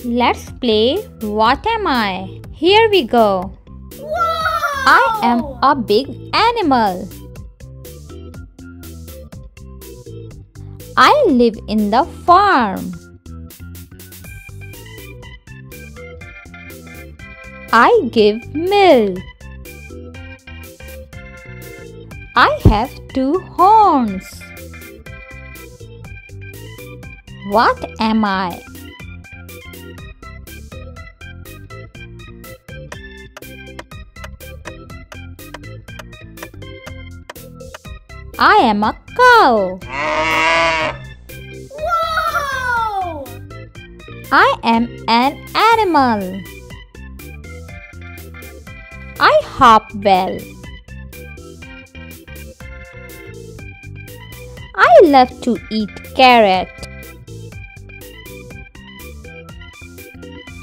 Let's play What Am I? Here we go. Wow! I am a big animal. I live in the farm. I give milk. I have 2 horns. What am I? I am a cow. Wow! I am an animal. I hop well. I love to eat carrot.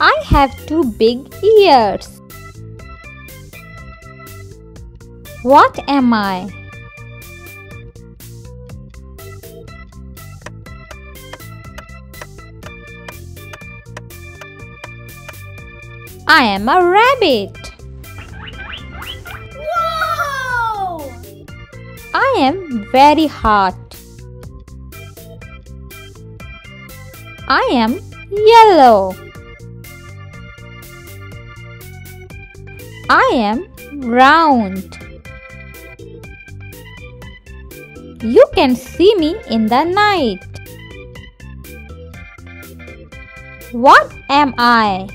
I have 2 big ears. What am I? I am a rabbit. Wow! I am very hot. I am yellow. I am round. You can see me in the night. What am I?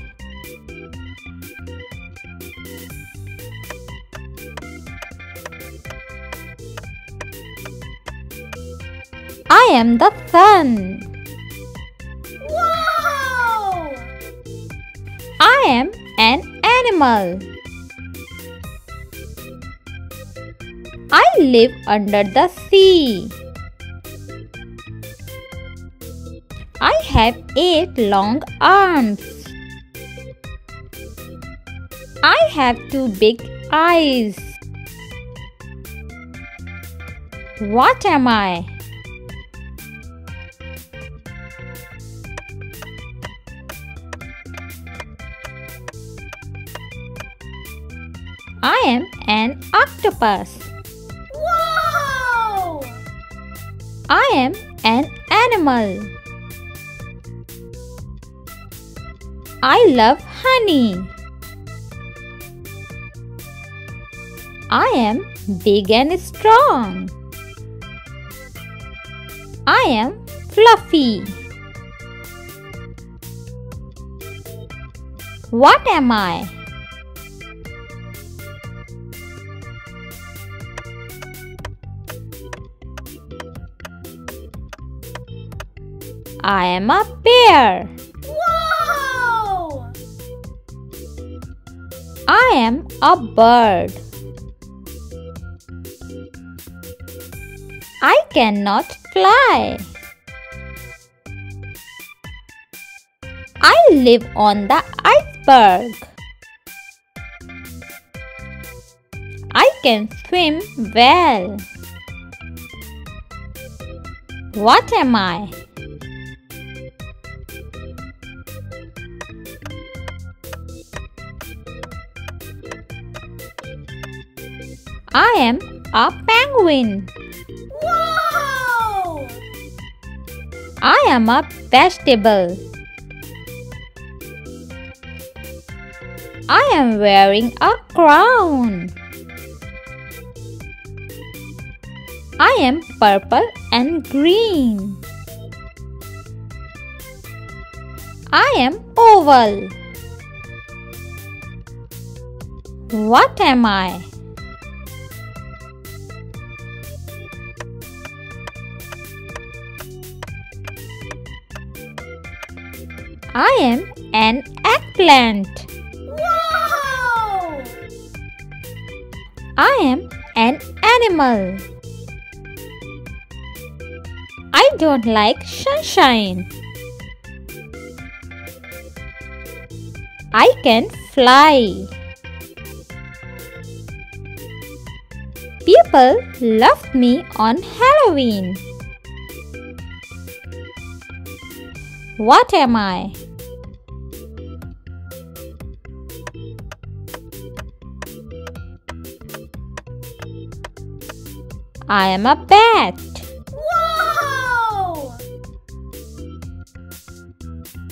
I am the sun. Wow! I am an animal. I live under the sea. I have 8 long arms. I have 2 big eyes. What am I? I am an octopus. Wow! I am an animal. I love honey. I am big and strong. I am fluffy. What am I? I am a bear. Wow! I am a bird. I cannot fly. I live on the iceberg. I can swim well. What am I? I am a penguin. Wow! I am a vegetable. I am wearing a crown. I am purple and green. I am oval. What am I? I am an eggplant. Wow! I am an animal. I don't like sunshine. I can fly. People loved me on Halloween. What am I? I am a bat. Wow!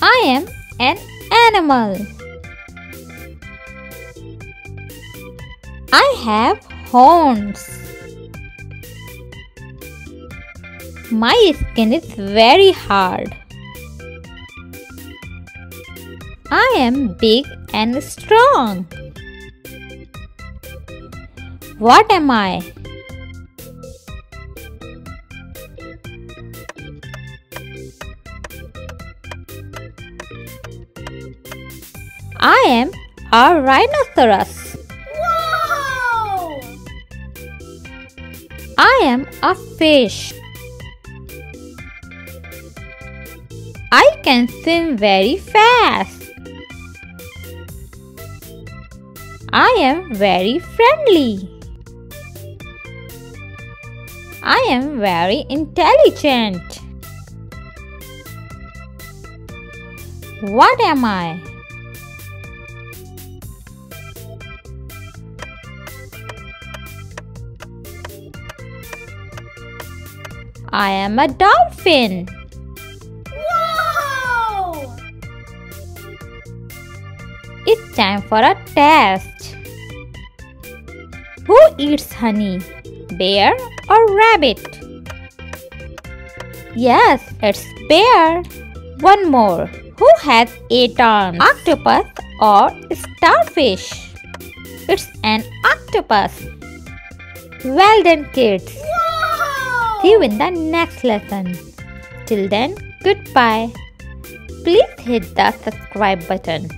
I am an animal. I have horns. My skin is very hard. I am big and strong. What am I? I am a rhinoceros. Wow! I am a fish. I can swim very fast. I am very friendly. I am very intelligent. What am I? I am a dolphin. Wow! It's time for a test. Who eats honey? Bear or rabbit? Yes, it's bear. One more. Who has 8 arms? Octopus or starfish? It's an octopus. Well done, kids. Wow! See you in the next lesson. Till then, goodbye. Please hit the subscribe button.